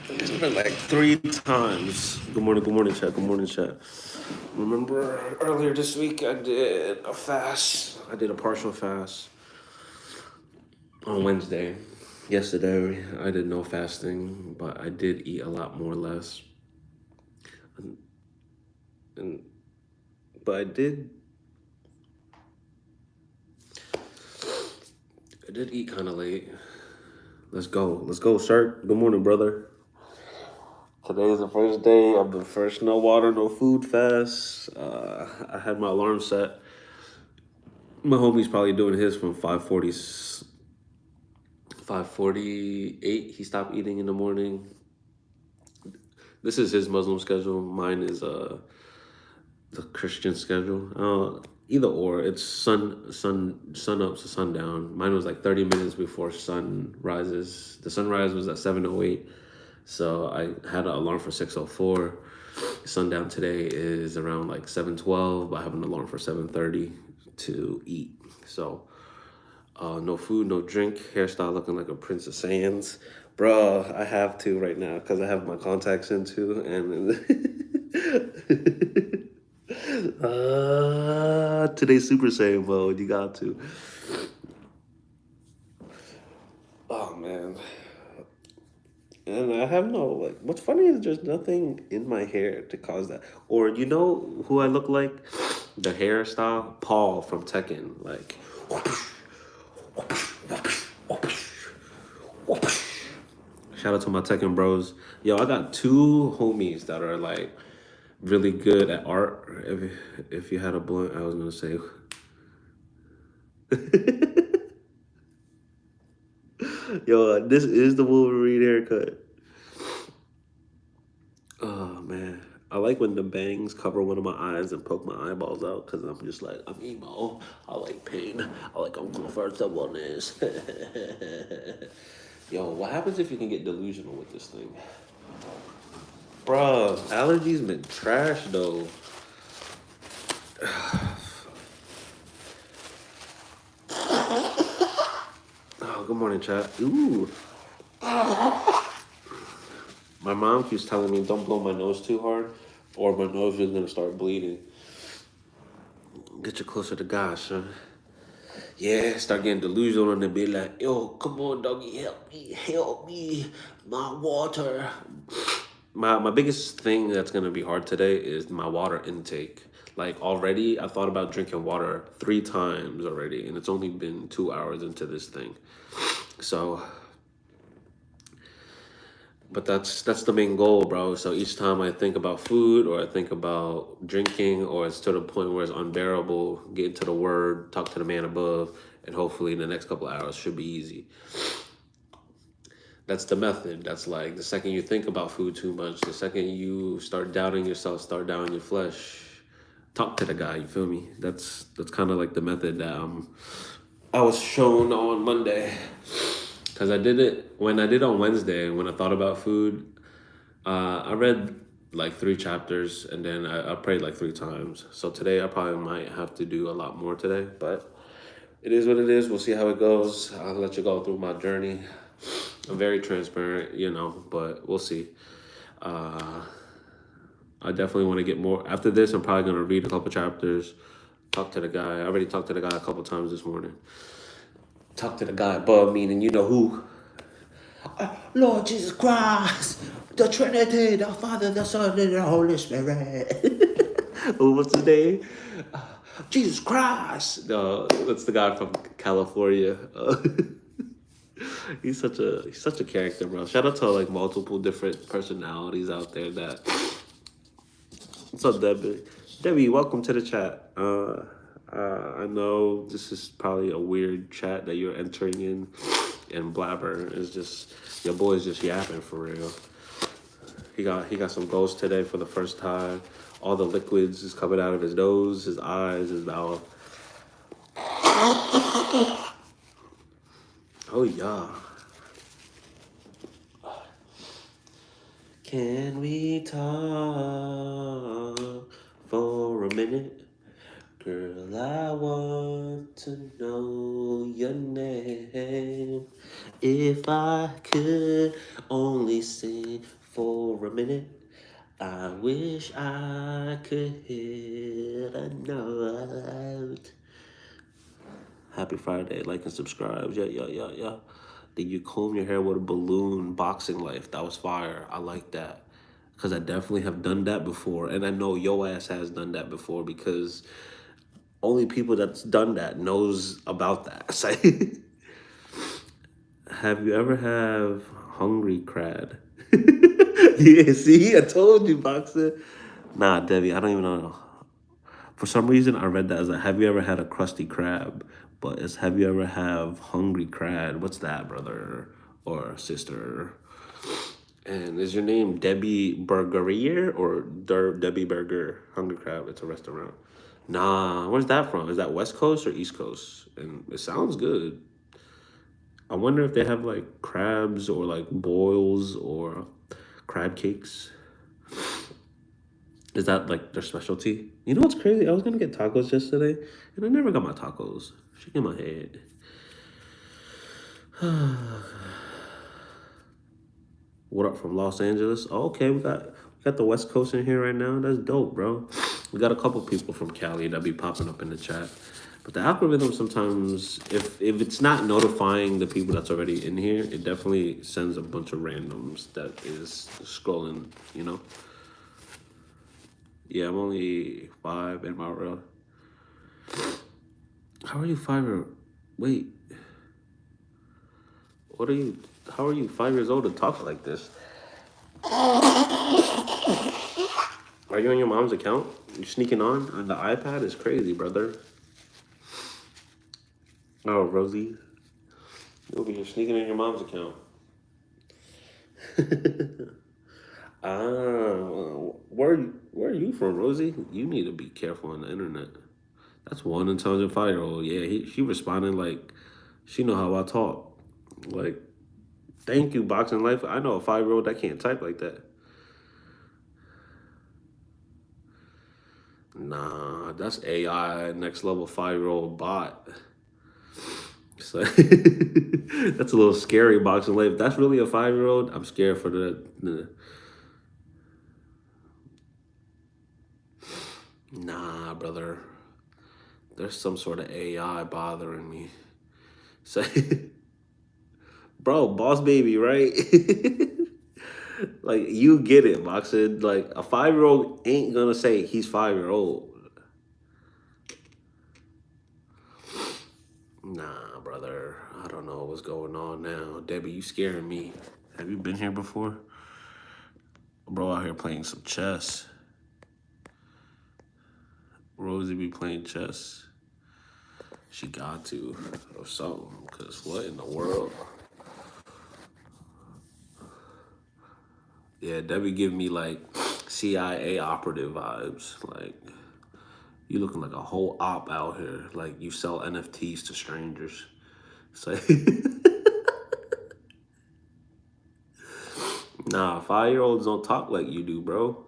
It's been like 3 times. Good morning, chat. Good morning, chat. Remember earlier this week I did a fast. I did a partial fast on Wednesday. Yesterday I did no fasting, but I did eat a lot more less. And but I did eat kind of late. Let's go. Let's go, Shark. Good morning, brother. Today is the first day of the first no water, no food fast. I had my alarm set. My homie's probably doing his from 5:48. He stopped eating in the morning. This is his Muslim schedule. Mine is the Christian schedule. Either or. It's sun up to sundown. Mine was like 30 minutes before sun rises. The sunrise was at 7:08. So I had an alarm for 6:04. Sundown today is around like 7:12, but I have an alarm for 7:30 to eat. So no food, no drink, hairstyle looking like a Princess Sands. Bro, I have to right now because I have my contacts in too. And today's Super Saiyan mode. You got to. Oh, man. And I have no, like, what's funny is there's nothing in my hair to cause that. Or, you know who I look like? The hairstyle? Paul from Tekken. Like, shout out to my Tekken bros. Yo, I got two homies that are like really good at art. If you had a blunt, I was gonna say. Yo, this is the Wolverine haircut. Oh man, I like when the bangs cover one of my eyes and poke my eyeballs out because I'm just like I'm emo. I like pain. I like uncomfortableness. Yo, what happens if you can get delusional with this thing? Bruh, allergies been trash though. Oh, good morning, chat. Ooh. My mom keeps telling me don't blow my nose too hard or my nose is gonna start bleeding. Get you closer to God, son. Yeah, start getting delusional and then be like, yo, come on, doggy, help me, my water. My biggest thing that's gonna be hard today is my water intake. Like already, I thought about drinking water 3 times already, and it's only been 2 hours into this thing. So, but that's the main goal, bro. So each time I think about food or I think about drinking, or it's to the point where it's unbearable, get into the word, talk to the man above, and hopefully in the next couple of hours should be easy. That's the method. That's like the second you think about food too much, the second you start doubting yourself, start doubting your flesh, talk to the guy. You feel me? That's kind of like the method that I was shown on Monday. Because I did it when I did on Wednesday. When I thought about food, I read like 3 chapters and then I prayed like 3 times. So today I probably might have to do a lot more today, but it is what it is. We'll see how it goes. I'll let you go through my journey. I'm very transparent, but we'll see. Uh, I definitely want to get more. After this, I'm probably going to read a couple chapters, talk to the guy. I already talked to the guy a couple times this morning. Talk to the guy above, meaning you know who. Lord Jesus Christ, the Trinity, the Father, the Son, and the Holy Spirit. What's his name? Jesus Christ. No, that's the guy from California. He's such a character, bro. Shout out to like multiple different personalities out there. What's up, Debbie? Debbie, welcome to the chat. I know this is probably a weird chat that you're entering in, and blabber is just your boy's just yapping for real. He got some ghosts today for the first time. All the liquids is coming out of his nose, his eyes, his mouth. Oh yeah. Can we talk for a minute? Girl, I want to know your name. If I could only sing for a minute, I wish I could hit a note. Happy Friday, like and subscribe. Yeah, yeah, yeah, yeah. Did you comb your hair with a balloon? Boxing life. That was fire. I like that. Because I definitely have done that before. And I know yo ass has done that before because only people that's done that knows about that. Say, have you ever have hungry crad? Yeah, see, I told you, boxer. Nah, Debbie, I don't even know. For some reason, I read that as a have you ever had a crusty crab? But it's have you ever have hungry crab? What's that, brother or sister? And is your name Debbie Burgerier or Debbie Burger? Hungry Crab, it's a restaurant. Nah, where's that from? Is that West Coast or East Coast? And it sounds good. I wonder if they have like crabs or like boils or crab cakes. Is that like their specialty? You know what's crazy? I was gonna get tacos yesterday, and I never got my tacos. Shake in my head. What up from Los Angeles? Oh, okay, we got the West Coast in here right now. That's dope, bro. We got a couple people from Cali that be popping up in the chat. But the algorithm sometimes, if it's not notifying the people that's already in here, it definitely sends a bunch of randoms that is scrolling. You know. Yeah, I'm only 5 in my real. How are you 5 or wait? What are you? How are you 5 years old to talk like this? Are you on your mom's account? You sneaking on the iPad? Is crazy, brother. Oh, Rosie, you'll be sneaking in your mom's account. Where are you from, Rosie? You need to be careful on the internet. That's one intelligent 5-year-old. Yeah, she responded like she know how I talk. Like, thank you, boxing life. I know a 5-year-old that can't type like that. Nah, that's AI next level 5-year-old bot. So that's a little scary, boxing life. If that's really a 5-year-old, I'm scared for the. Nah, brother. There's some sort of AI bothering me. So, bro, boss baby, right? Like you get it, boxing. Like a 5-year-old ain't gonna say he's 5-year-old. Nah, brother. I don't know what's going on now. Debbie, you scaring me. Have you been here before? Bro out here playing some chess. Rosie be playing chess. She got to or something. Cause what in the world? Yeah, Debbie give me like CIA operative vibes. Like you looking like a whole op out here. Like you sell NFTs to strangers. It's like nah, 5-year-olds don't talk like you do, bro.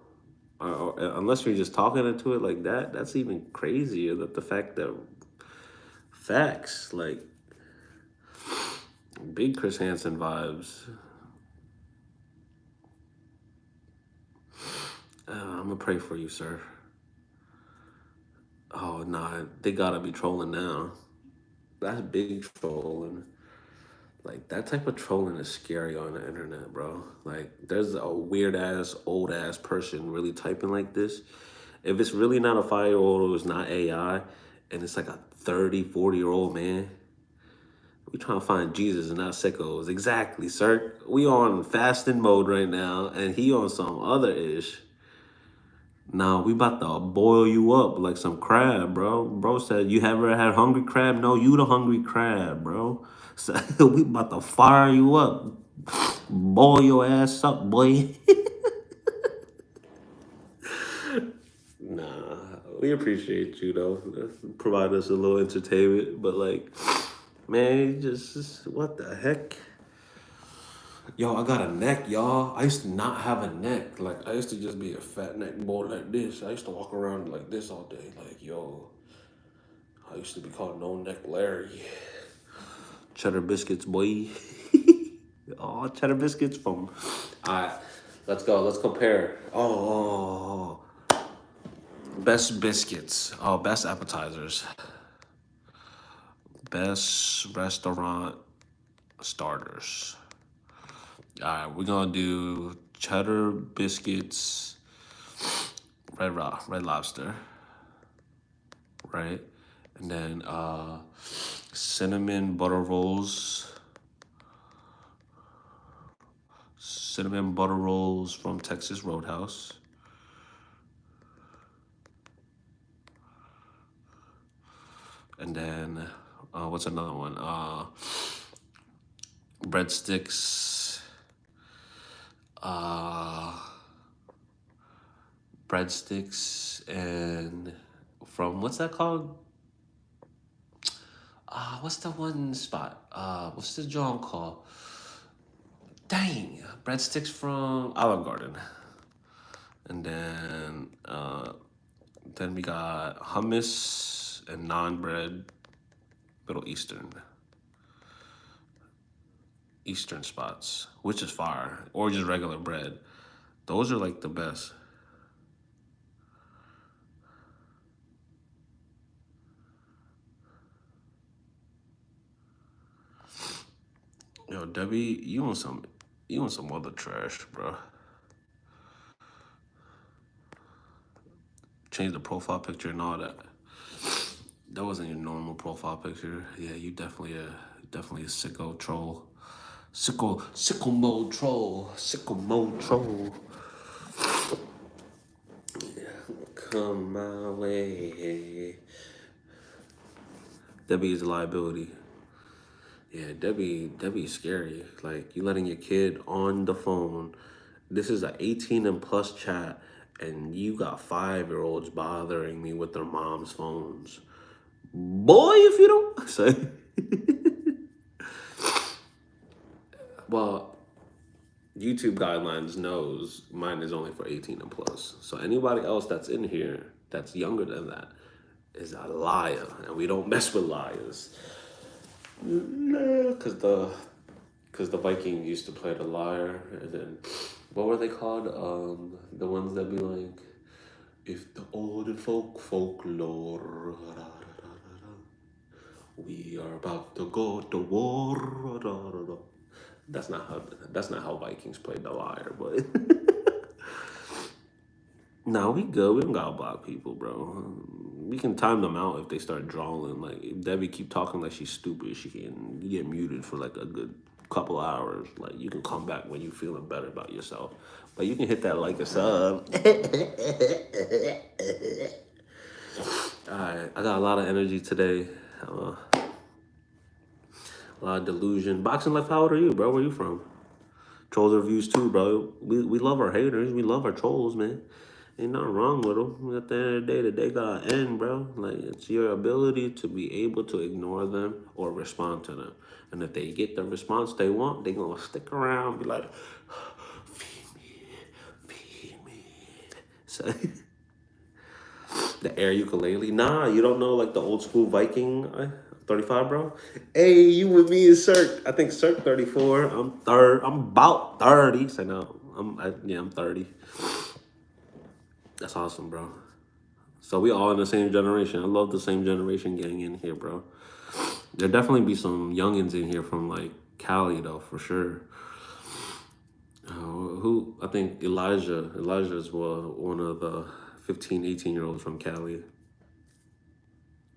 Or unless you're just talking into it like that, that's even crazier. That the fact that facts like big Chris Hansen vibes. I'm gonna pray for you, sir. Oh nah, they gotta be trolling now. That's big trolling. Like that type of trolling is scary on the internet, bro. Like there's a weird ass, old ass person really typing like this. If it's really not a 5-year-old or it's not AI, and it's like a 30, 40-year-old man, we trying to find Jesus and not sickos. Exactly, sir. We on fasting mode right now, and he on some other ish. Nah, we about to boil you up like some crab, bro. Bro said, you ever had hungry crab? No, you the hungry crab, bro. So we about to fire you up. Boil your ass up, boy. Nah, we appreciate you, though. Provide us a little entertainment. But, like, man, just what the heck? Yo, I got a neck, y'all. I used to not have a neck. Like, I used to just be a fat neck boy like this. I used to walk around like this all day. Like, yo, I used to be called No Neck Larry. Cheddar biscuits, boy. Oh, cheddar biscuits from. Alright, let's go. Let's compare. Best biscuits. Oh, best appetizers. Best restaurant starters. Alright, we're gonna do cheddar biscuits, red lobster, right? And then cinnamon butter rolls, cinnamon butter rolls from Texas Roadhouse. And then what's another one? Breadsticks. Uh, breadsticks and from what's that called? What's the one spot? What's the joint called? Dang, breadsticks from Olive Garden. And then we got hummus and naan bread, Middle Eastern spots, which is fire, or just regular bread. Those are like the best. Yo, Debbie, you want some other trash, bro. Change the profile picture and all that. That wasn't your normal profile picture. Yeah, you definitely a sicko troll. Sicko mode troll. Sicko mode troll. Come my way. Debbie is a liability. Yeah, Debbie's scary. Like you letting your kid on the phone. This is a 18 and plus chat, and you got 5-year-olds bothering me with their mom's phones. Boy, if you don't say. Well, YouTube guidelines knows mine is only for 18 and plus. So anybody else that's in here that's younger than that is a liar, and we don't mess with liars. Nah, cause the Vikings used to play the liar, and then what were they called? The ones that be like, if the old folklore, we are about to go to war. That's not how Vikings played the liar, but no, we good. We don't gotta block people, bro. We can time them out if they start drawing. Like if Debbie keep talking like she's stupid, she can get muted for like a good couple hours. Like you can come back when you feeling better about yourself. But you can hit that like or sub. Alright, I got a lot of energy today. A lot of delusion. Boxing Life, how old are you, bro? Where you from? Trolls reviews too, bro. We love our haters. We love our trolls, man. Ain't nothing wrong with them. At the end of the day, gotta end, bro. Like it's your ability to be able to ignore them or respond to them. And if they get the response they want, they gonna stick around, be like, feed me, feed me. So the air ukulele. Nah, you don't know like the old school Viking 35, bro? Hey, you with me is Cirque. I think Cirque 34. I'm about 30. So no, I'm 30. That's awesome, bro. So we all in the same generation. I love the same generation gang in here, bro. There definitely be some youngins in here from like Cali though, for sure. Who I think Elijah is one of the 15, 18-year-olds from Cali.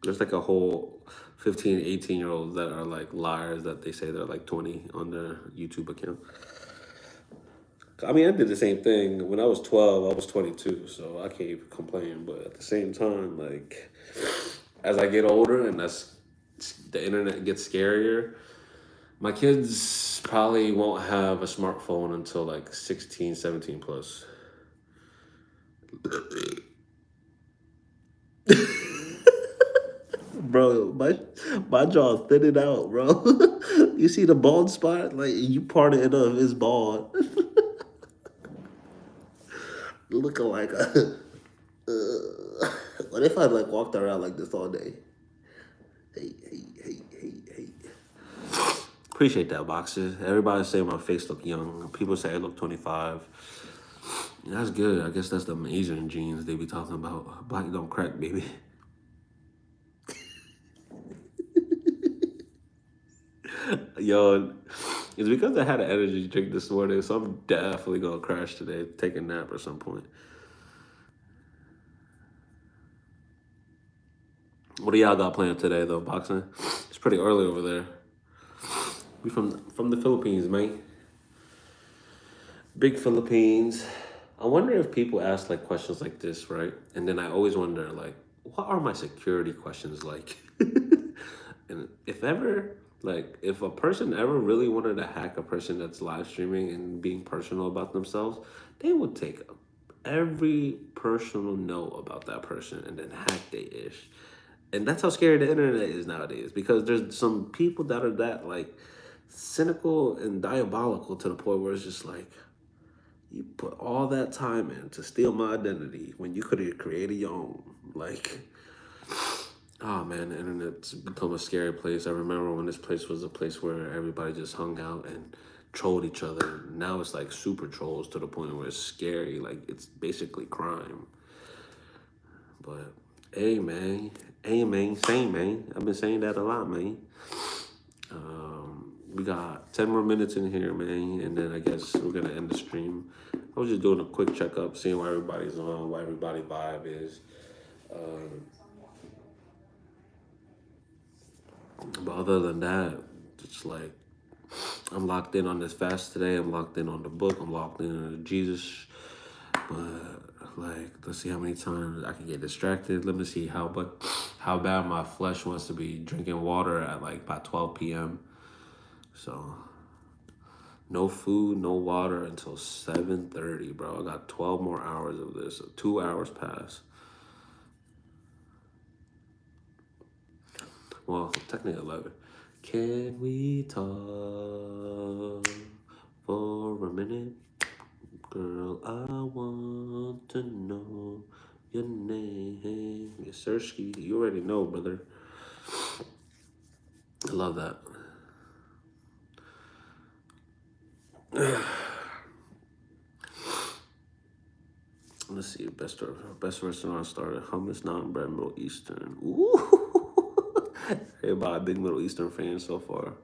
There's like a whole 15, 18-year-olds that are like liars that they say they're like 20 on their YouTube account. I mean, I did the same thing. When I was 12, I was 22, so I can't even complain. But at the same time, like, as I get older and as the internet gets scarier, my kids probably won't have a smartphone until like 16, 17 plus. Bro, my jaw thinning out, bro. You see the bald spot? Like you parted it up, it's bald. Looking like a. What if I like walked around like this all day? Hey. Appreciate that, boxer. Everybody say my face look young. People say I look 25. That's good. I guess that's the Asian genes they be talking about. Black don't crack, baby. Yo, it's because I had an energy drink this morning, so I'm definitely gonna crash today, take a nap at some point. What do y'all got planned today, though, boxing? It's pretty early over there. We from the Philippines, mate. Big Philippines. I wonder if people ask like questions like this, right? And then I always wonder, like, what are my security questions like? And if ever, like, if a person ever really wanted to hack a person that's live streaming and being personal about themselves, they would take every personal note about that person and then hack they ish. And that's how scary the internet is nowadays because there's some people that are that like cynical and diabolical to the point where it's just like you put all that time in to steal my identity when you could have created your own. Like, oh man, the internet's become a scary place. I remember when this place was a place where everybody just hung out and trolled each other. Now it's like super trolls to the point where it's scary. Like, it's basically crime. But hey man, same man. I've been saying that a lot, man. We got 10 more minutes in here, man, and then I guess we're gonna end the stream. I was just doing a quick checkup, seeing why everybody's on, why everybody vibe is. But other than that, it's like I'm locked in on this fast today. I'm locked in on the book. I'm locked in on Jesus. But like, let's see how many times I can get distracted. Let me see how bad my flesh wants to be drinking water at like by 12 p.m. So no food, no water until 7:30, bro. I got 12 more hours of this. So 2 hours pass. Well, technically 11. Can we talk for a minute? Girl, I want to know your name. Yes, Sirski. You already know, brother. I love that. Let's see. Best restaurant started. Hummus, non bread, Middle Eastern. Ooh. Everybody, big Middle Eastern fan so far.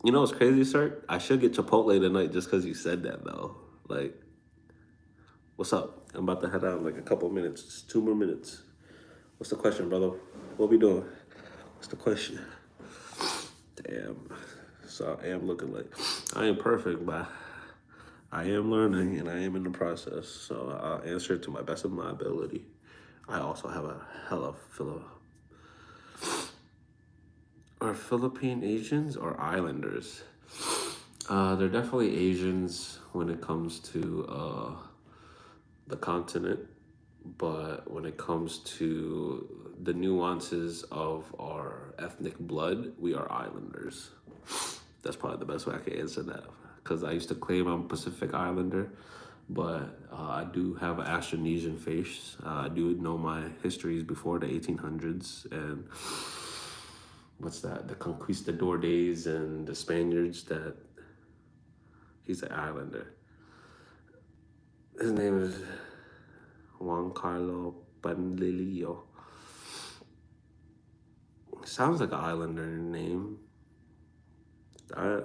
You know what's crazy, sir? I should get Chipotle tonight just because you said that, though. Like, what's up? I'm about to head out in like a couple minutes. Just 2 more minutes. What's the question, brother? What we doing? What's the question? Damn. So I am looking like I ain't perfect, but I am learning and I am in the process. So I'll answer it to my best of my ability. I also have a hella Are Philippine Asians or islanders? They're definitely Asians when it comes to the continent, but when it comes to the nuances of our ethnic blood, we are islanders. That's probably the best way I can answer that. Because I used to claim I'm Pacific Islander, but I do have an Austronesian face. I do know my histories before the 1800s and what's that? The conquistador days and the Spaniards. That he's an islander. His name is Juan Carlo Panlilio. Sounds like an islander name. I,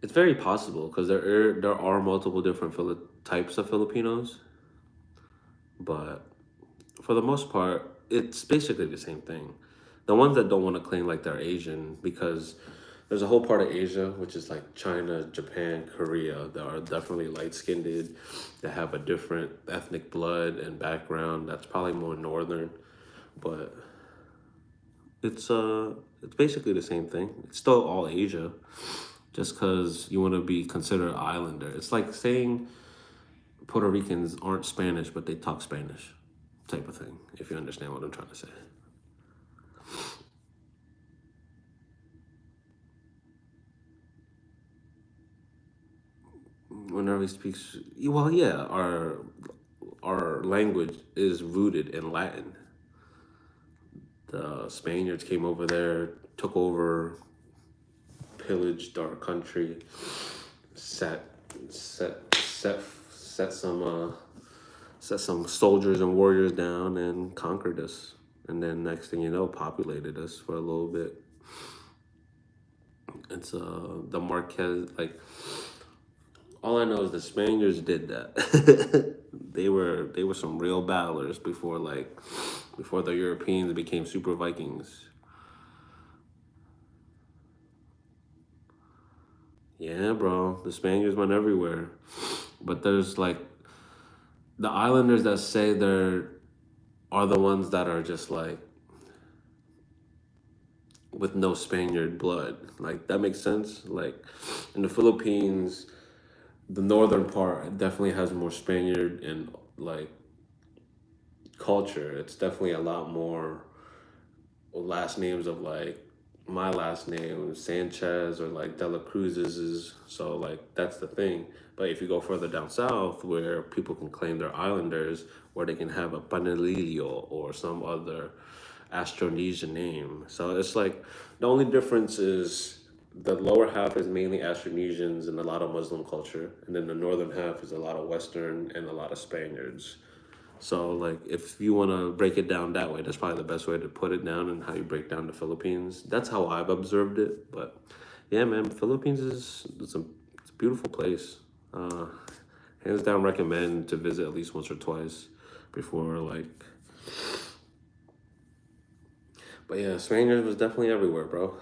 it's very possible because there are multiple different types of Filipinos, but for the most part, it's basically the same thing. The ones that don't want to claim like they're Asian because there's a whole part of Asia which is like China, Japan, Korea that are definitely light skinned, that have a different ethnic blood and background. That's probably more northern, but it's basically the same thing. It's still all Asia, just because you want to be considered an islander. It's like saying Puerto Ricans aren't Spanish, but they talk Spanish, type of thing. If you understand what I'm trying to say. Whenever he speaks, well, yeah, our language is rooted in Latin. The Spaniards came over there, took over, pillaged our country, set set set set some set some soldiers and warriors down and conquered us. And then next thing you know, populated us for a little bit. It's the Marquez, like, all I know is the Spaniards did that. They were some real battlers before the Europeans became super Vikings. Yeah, bro. The Spaniards went everywhere. But there's like the islanders that say they're are the ones that are just like with no Spaniard blood. Like that makes sense. Like in the Philippines, the northern part definitely has more Spaniard and like culture. It's definitely a lot more last names of like my last name Sanchez or like Dela Cruz's is, so like that's the thing. But if you go further down south where people can claim they're islanders, where they can have a Panelilio or some other Astronesian name. So it's like the only difference is the lower half is mainly Astronesians and a lot of Muslim culture, and then the northern half is a lot of Western and a lot of Spaniards. So, like, if you want to break it down that way, that's probably the best way to put it down and how you break down the Philippines. That's how I've observed it. But yeah, man, Philippines is it's a beautiful place. Uh, Hands down, recommend to visit at least once or twice before like. But yeah, Spaniards was definitely everywhere, bro.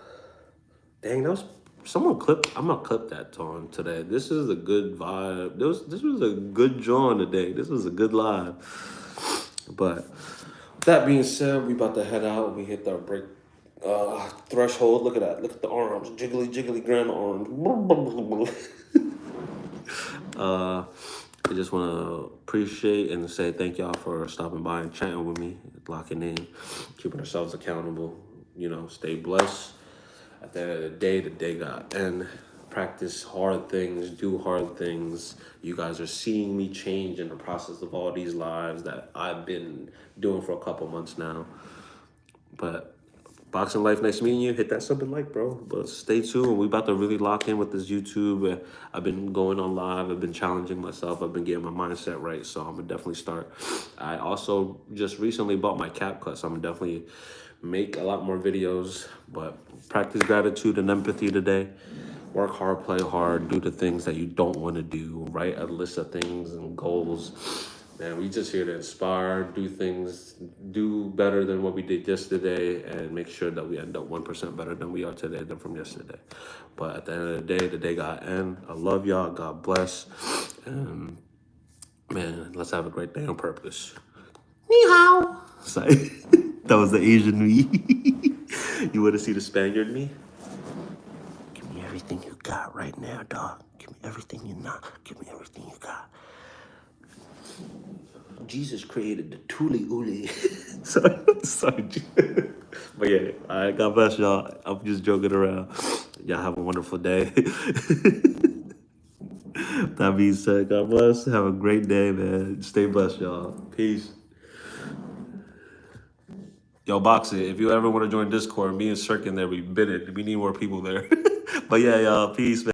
Dang, that was someone clip. I'm gonna clip that on today. This is a good vibe. This was a good drawing today. This was a good live. But that being said, we about to head out. We hit our break threshold. Look at that. Look at the arms. Jiggly, jiggly grandma arms. uh, I just want to appreciate and say thank y'all for stopping by and chatting with me, locking in, keeping ourselves accountable. You know, stay blessed. At the end of the day got end. Practice hard things, do hard things. You guys are seeing me change in the process of all these lives that I've been doing for a couple months now. But Boxing Life, nice meeting you. Hit that sub and like, bro. But stay tuned. We about to really lock in with this YouTube. I've been going on live. I've been challenging myself. I've been getting my mindset right. So I'm gonna definitely start. I also just recently bought my CapCut, so I'm gonna definitely make a lot more videos. But practice gratitude and empathy today. Work hard, play hard, do the things that you don't want to do. Write a list of things and goals. Man, we just here to inspire, do things, do better than what we did yesterday, and make sure that we end up 1% better than we are today than from yesterday. But at the end of the day got end. I love y'all. God bless. And man, let's have a great day on purpose. Ni hao. Sorry, that was the Asian me. You want to see the Spaniard me? Give me everything you got right now, dog. Give me everything you not. Give me everything you got. Jesus created the Tuli Uli. sorry. But yeah, all right, God bless y'all. I'm just joking around. Y'all have a wonderful day. That being said, God bless. Have a great day, man. Stay blessed, y'all. Peace. Yo, Boxy, if you ever want to join Discord, me and Cirque in there, we bid it. We need more people there. But yeah, y'all, peace, man.